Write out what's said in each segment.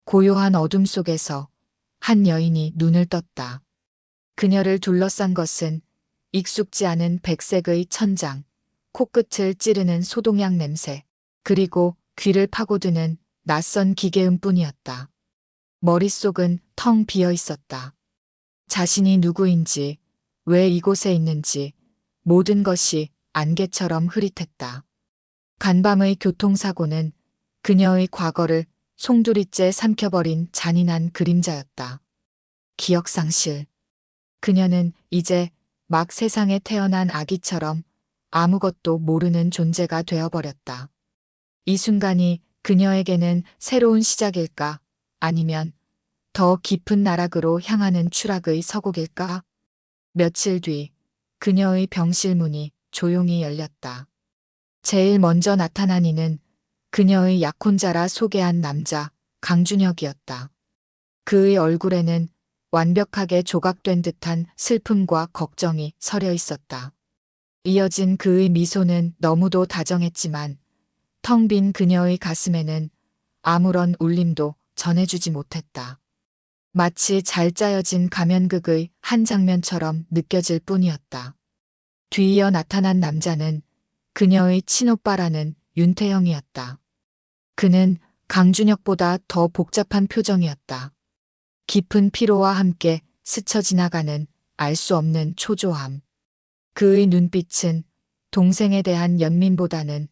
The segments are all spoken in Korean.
고요한 어둠 속에서 한 여인이 눈을 떴다. 그녀를 둘러싼 것은 익숙지 않은 백색의 천장, 코끝을 찌르는 소독약 냄새, 그리고 귀를 파고드는 낯선 기계음뿐이었다. 머릿속은 텅 비어 있었다. 자신이 누구인지, 왜 이곳에 있는지, 모든 것이 안개처럼 흐릿했다. 간밤의 교통사고는 그녀의 과거를 송두리째 삼켜버린 잔인한 그림자였다. 기억상실. 그녀는 이제 막 세상에 태어난 아기처럼 아무것도 모르는 존재가 되어버렸다. 이 순간이 그녀에게는 새로운 시작일까? 아니면 더 깊은 나락으로 향하는 추락의 서곡일까? 며칠 뒤 그녀의 병실 문이 조용히 열렸다. 제일 먼저 나타난 이는 그녀의 약혼자라 소개한 남자 강준혁이었다. 그의 얼굴에는 완벽하게 조각된 듯한 슬픔과 걱정이 서려 있었다. 이어진 그의 미소는 너무도 다정했지만 텅 빈 그녀의 가슴에는 아무런 울림도 전해주지 못했다. 마치 잘 짜여진 가면극의 한 장면처럼 느껴질 뿐이었다. 뒤이어 나타난 남자는 그녀의 친오빠라는 윤태영이었다. 그는 강준혁보다 더 복잡한 표정이었다. 깊은 피로와 함께 스쳐 지나가는 알 수 없는 초조함. 그의 눈빛은 동생에 대한 연민보다는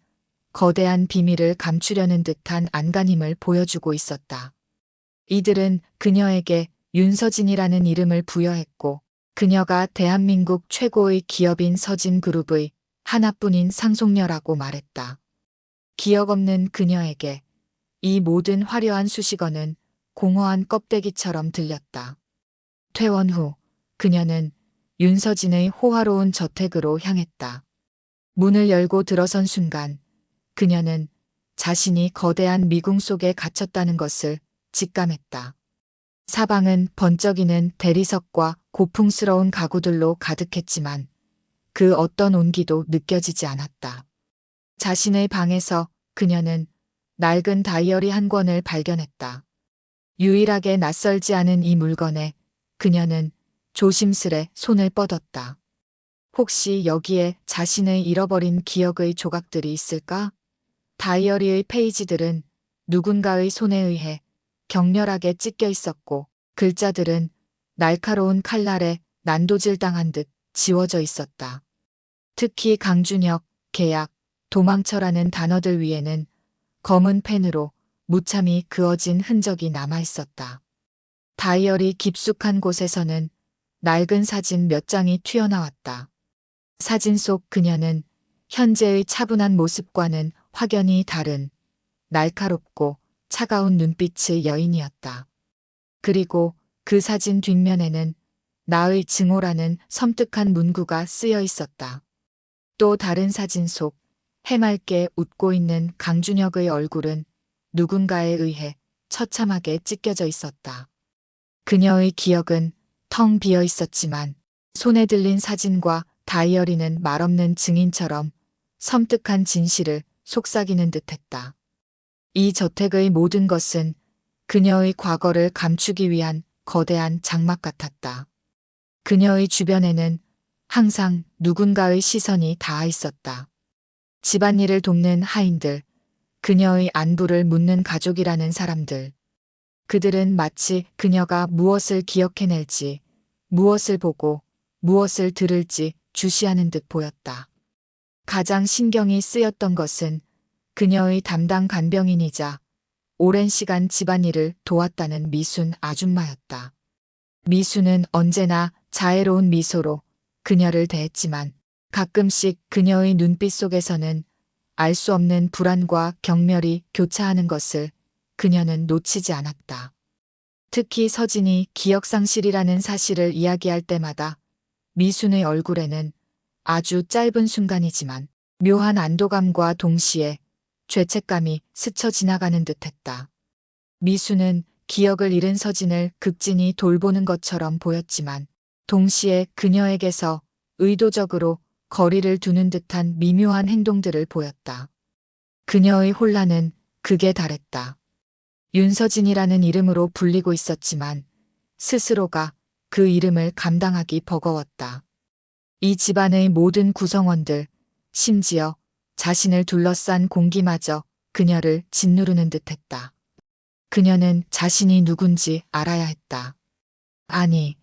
거대한 비밀을 감추려는 듯한 안간힘을 보여주고 있었다. 이들은 그녀에게 윤서진이라는 이름을 부여했고 그녀가 대한민국 최고의 기업인 서진그룹의 하나뿐인 상속녀라고 말했다. 기억 없는 그녀에게 이 모든 화려한 수식어는 공허한 껍데기처럼 들렸다. 퇴원 후 그녀는 윤서진의 호화로운 저택으로 향했다. 문을 열고 들어선 순간 그녀는 자신이 거대한 미궁 속에 갇혔다는 것을 직감했다. 사방은 번쩍이는 대리석과 고풍스러운 가구들로 가득했지만 그 어떤 온기도 느껴지지 않았다. 자신의 방에서 그녀는 낡은 다이어리 한 권을 발견했다. 유일하게 낯설지 않은 이 물건에 그녀는 조심스레 손을 뻗었다. 혹시 여기에 자신의 잃어버린 기억의 조각들이 있을까? 다이어리의 페이지들은 누군가의 손에 의해 격렬하게 찢겨 있었고 글자들은 날카로운 칼날에 난도질당한 듯 지워져 있었다. 특히 강준혁, 계약, 도망쳐라는 단어들 위에는 검은 펜으로 무참히 그어진 흔적이 남아 있었다. 다이어리 깊숙한 곳에서는 낡은 사진 몇 장이 튀어나왔다. 사진 속 그녀는 현재의 차분한 모습과는 확연히 다른 날카롭고 차가운 눈빛의 여인이었다. 그리고 그 사진 뒷면에는 나의 증오라는 섬뜩한 문구가 쓰여 있었다. 또 다른 사진 속 해맑게 웃고 있는 강준혁의 얼굴은 누군가에 의해 처참하게 찢겨져 있었다. 그녀의 기억은 텅 비어 있었지만 손에 들린 사진과 다이어리는 말없는 증인처럼 섬뜩한 진실을 속삭이는 듯했다. 이 저택의 모든 것은 그녀의 과거를 감추기 위한 거대한 장막 같았다. 그녀의 주변에는 항상 누군가의 시선이 닿아 있었다. 집안일을 돕는 하인들, 그녀의 안부를 묻는 가족이라는 사람들. 그들은 마치 그녀가 무엇을 기억해낼지, 무엇을 보고, 무엇을 들을지 주시하는 듯 보였다. 가장 신경이 쓰였던 것은 그녀의 담당 간병인이자 오랜 시간 집안일을 도왔다는 미순 아줌마였다. 미순은 언제나 자애로운 미소로 그녀를 대했지만 가끔씩 그녀의 눈빛 속에서는 알 수 없는 불안과 경멸이 교차하는 것을 그녀는 놓치지 않았다. 특히 서진이 기억상실이라는 사실을 이야기할 때마다 미순의 얼굴에는 아주 짧은 순간이지만 묘한 안도감과 동시에 죄책감이 스쳐 지나가는 듯했다. 미순은 기억을 잃은 서진을 극진히 돌보는 것처럼 보였지만 동시에 그녀에게서 의도적으로 거리를 두는 듯한 미묘한 행동들을 보였다. 그녀의 혼란은 극에 달했다. 윤서진이라는 이름으로 불리고 있었지만 스스로가 그 이름을 감당하기 버거웠다. 이 집안의 모든 구성원들, 심지어 자신을 둘러싼 공기마저 그녀를 짓누르는 듯했다. 그녀는 자신이 누군지 알아야 했다. 아니,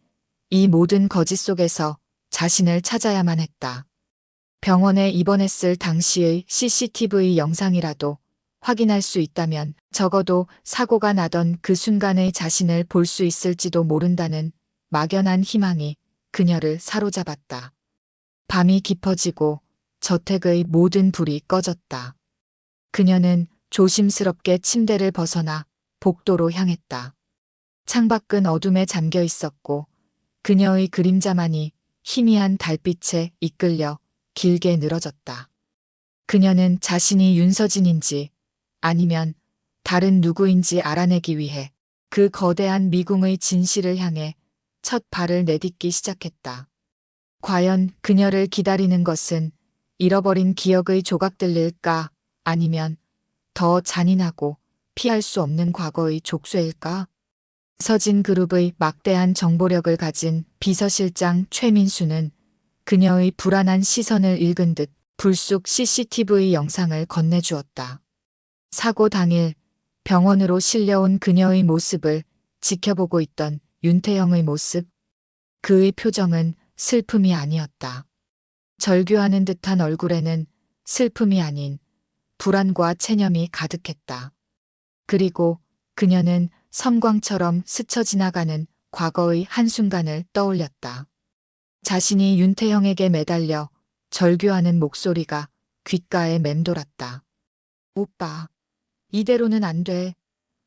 이 모든 거짓 속에서 자신을 찾아야만 했다. 병원에 입원했을 당시의 CCTV 영상이라도 확인할 수 있다면 적어도 사고가 나던 그 순간의 자신을 볼 수 있을지도 모른다는 막연한 희망이 그녀를 사로잡았다. 밤이 깊어지고 저택의 모든 불이 꺼졌다. 그녀는 조심스럽게 침대를 벗어나 복도로 향했다. 창밖은 어둠에 잠겨 있었고 그녀의 그림자만이 희미한 달빛에 이끌려 길게 늘어졌다. 그녀는 자신이 윤서진인지 아니면 다른 누구인지 알아내기 위해 그 거대한 미궁의 진실을 향해 첫 발을 내딛기 시작했다. 과연 그녀를 기다리는 것은 잃어버린 기억의 조각들일까 아니면 더 잔인하고 피할 수 없는 과거의 족쇄일까? 서진그룹의 막대한 정보력을 가진 비서실장 최민수는 그녀의 불안한 시선을 읽은 듯 불쑥 CCTV 영상을 건네주었다. 사고 당일 병원으로 실려온 그녀의 모습을 지켜보고 있던 윤태영의 모습. 그의 표정은 슬픔이 아니었다. 절규하는 듯한 얼굴에는 슬픔이 아닌 불안과 체념이 가득했다. 그리고 그녀는 섬광처럼 스쳐 지나가는 과거의 한순간을 떠올렸다. 자신이 윤태형에게 매달려 절규하는 목소리가 귓가에 맴돌았다. 오빠, 이대로는 안 돼.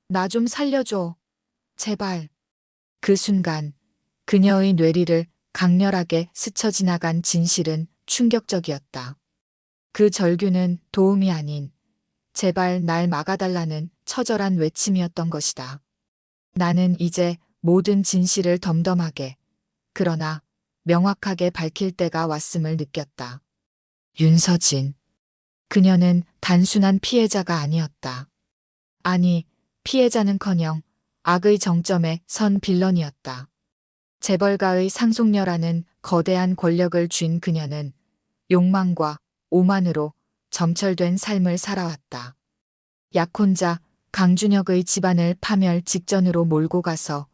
나 좀 살려줘. 제발. 그 순간 그녀의 뇌리를 강렬하게 스쳐 지나간 진실은 충격적이었다. 그 절규는 도움이 아닌 제발 날 막아달라는 처절한 외침이었던 것이다. 나는 이제 모든 진실을 덤덤하게 그러나 명확하게 밝힐 때가 왔음을 느꼈다. 윤서진. 그녀는 단순한 피해자가 아니었다. 아니, 피해자는커녕 악의 정점에 선 빌런이었다. 재벌가의 상속녀라는 거대한 권력을 쥔 그녀는 욕망과 오만으로 점철된 삶을 살아왔다. 약혼자 강준혁의 집안을 파멸 직전으로 몰고 가서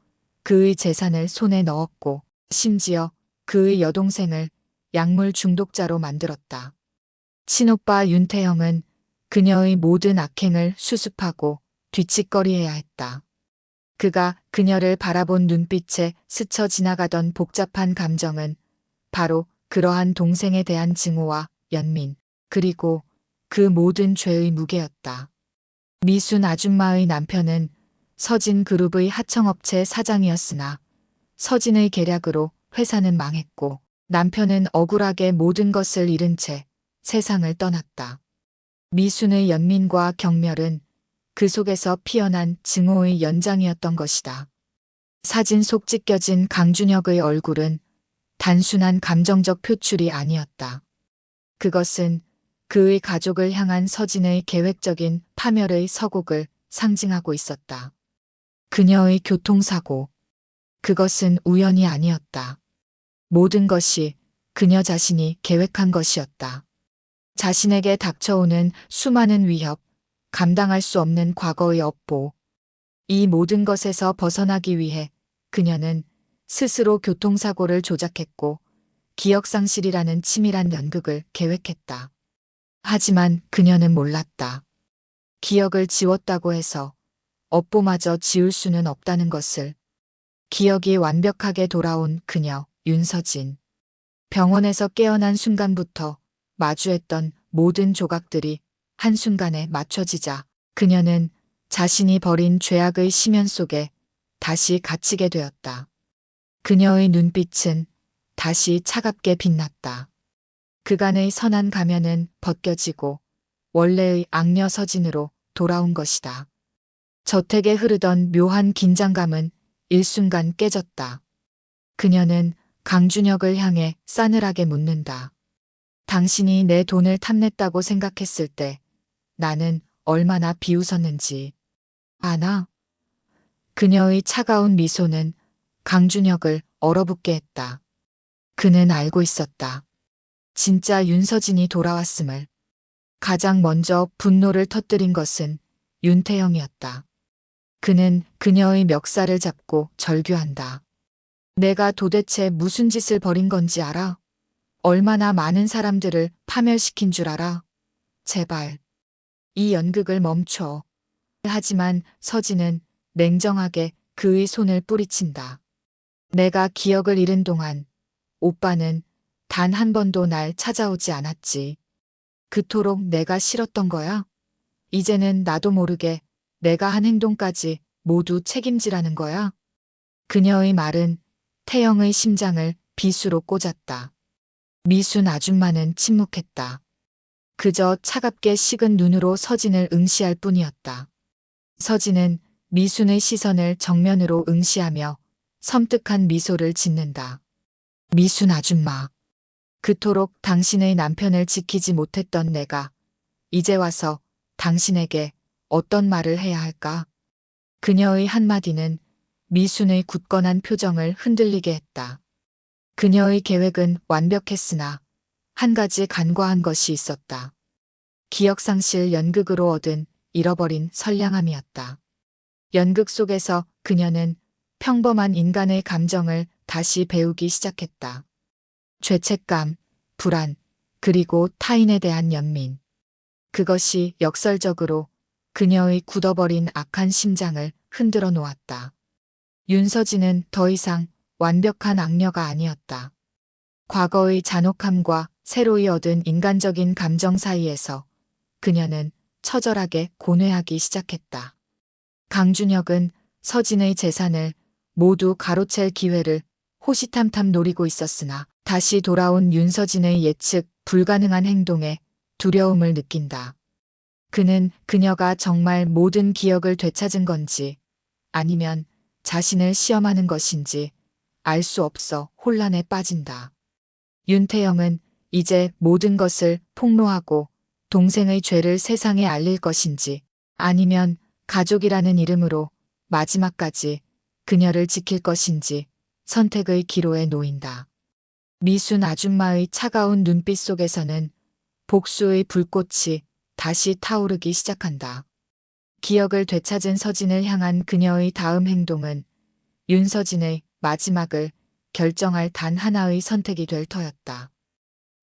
그의 재산을 손에 넣었고 심지어 그의 여동생을 약물 중독자로 만들었다. 친오빠 윤태형은 그녀의 모든 악행을 수습하고 뒤치거리해야 했다. 그가 그녀를 바라본 눈빛에 스쳐 지나가던 복잡한 감정은 바로 그러한 동생에 대한 증오와 연민, 그리고 그 모든 죄의 무게였다. 미순 아줌마의 남편은 서진그룹의 하청업체 사장이었으나 서진의 계략으로 회사는 망했고 남편은 억울하게 모든 것을 잃은 채 세상을 떠났다. 미순의 연민과 경멸은 그 속에서 피어난 증오의 연장이었던 것이다. 사진 속 찢겨진 강준혁의 얼굴은 단순한 감정적 표출이 아니었다. 그것은 그의 가족을 향한 서진의 계획적인 파멸의 서곡을 상징하고 있었다. 그녀의 교통사고. 그것은 우연이 아니었다. 모든 것이 그녀 자신이 계획한 것이었다. 자신에게 닥쳐오는 수많은 위협, 감당할 수 없는 과거의 업보. 이 모든 것에서 벗어나기 위해 그녀는 스스로 교통사고를 조작했고 기억상실이라는 치밀한 연극을 계획했다. 하지만 그녀는 몰랐다. 기억을 지웠다고 해서 업보마저 지울 수는 없다는 것을. 기억이 완벽하게 돌아온 그녀, 윤서진. 병원에서 깨어난 순간부터 마주했던 모든 조각들이 한순간에 맞춰지자 그녀는 자신이 벌인 죄악의 심연 속에 다시 갇히게 되었다. 그녀의 눈빛은 다시 차갑게 빛났다. 그간의 선한 가면은 벗겨지고 원래의 악녀 서진으로 돌아온 것이다. 저택에 흐르던 묘한 긴장감은 일순간 깨졌다. 그녀는 강준혁을 향해 싸늘하게 묻는다. 당신이 내 돈을 탐냈다고 생각했을 때 나는 얼마나 비웃었는지 아나? 그녀의 차가운 미소는 강준혁을 얼어붙게 했다. 그는 알고 있었다. 진짜 윤서진이 돌아왔음을. 가장 먼저 분노를 터뜨린 것은 윤태영이었다. 그는 그녀의 멱살을 잡고 절규한다. 내가 도대체 무슨 짓을 벌인 건지 알아? 얼마나 많은 사람들을 파멸시킨 줄 알아? 제발. 이 연극을 멈춰. 하지만 서진은 냉정하게 그의 손을 뿌리친다. 내가 기억을 잃은 동안 오빠는 단 한 번도 날 찾아오지 않았지. 그토록 내가 싫었던 거야? 이제는 나도 모르게 내가 한 행동까지 모두 책임지라는 거야? 그녀의 말은 태영의 심장을 비수로 꽂았다. 미순 아줌마는 침묵했다. 그저 차갑게 식은 눈으로 서진을 응시할 뿐이었다. 서진은 미순의 시선을 정면으로 응시하며 섬뜩한 미소를 짓는다. 미순 아줌마. 그토록 당신의 남편을 지키지 못했던 내가 이제 와서 당신에게 어떤 말을 해야 할까? 그녀의 한마디는 미순의 굳건한 표정을 흔들리게 했다. 그녀의 계획은 완벽했으나 한 가지 간과한 것이 있었다. 기억상실 연극으로 얻은 잃어버린 선량함이었다. 연극 속에서 그녀는 평범한 인간의 감정을 다시 배우기 시작했다. 죄책감, 불안, 그리고 타인에 대한 연민. 그것이 역설적으로 그녀의 굳어버린 악한 심장을 흔들어 놓았다. 윤서진은 더 이상 완벽한 악녀가 아니었다. 과거의 잔혹함과 새로이 얻은 인간적인 감정 사이에서 그녀는 처절하게 고뇌하기 시작했다. 강준혁은 서진의 재산을 모두 가로챌 기회를 호시탐탐 노리고 있었으나 다시 돌아온 윤서진의 예측 불가능한 행동에 두려움을 느낀다. 그는 그녀가 정말 모든 기억을 되찾은 건지 아니면 자신을 시험하는 것인지 알 수 없어 혼란에 빠진다. 윤태영은 이제 모든 것을 폭로하고 동생의 죄를 세상에 알릴 것인지 아니면 가족이라는 이름으로 마지막까지 그녀를 지킬 것인지 선택의 기로에 놓인다. 미순 아줌마의 차가운 눈빛 속에서는 복수의 불꽃이 다시 타오르기 시작한다. 기억을 되찾은 서진을 향한 그녀의 다음 행동은 윤서진의 마지막을 결정할 단 하나의 선택이 될 터였다.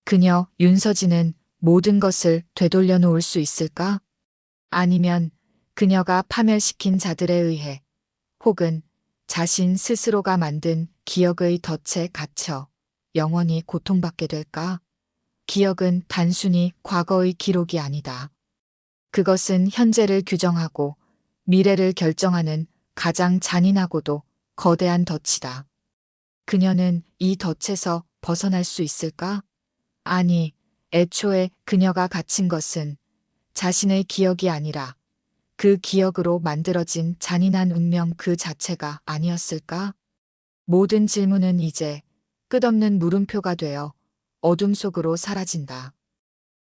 그녀 윤서진은 모든 것을 되돌려 놓을 수 있을까? 아니면 그녀가 파멸시킨 자들에 의해 혹은 자신 스스로가 만든 기억의 덫에 갇혀 영원히 고통받게 될까? 기억은 단순히 과거의 기록이 아니다. 그것은 현재를 규정하고 미래를 결정하는 가장 잔인하고도 거대한 덫이다. 그녀는 이 덫에서 벗어날 수 있을까? 아니, 애초에 그녀가 갇힌 것은 자신의 기억이 아니라 그 기억으로 만들어진 잔인한 운명 그 자체가 아니었을까? 모든 질문은 이제 끝없는 물음표가 되어 어둠 속으로 사라진다.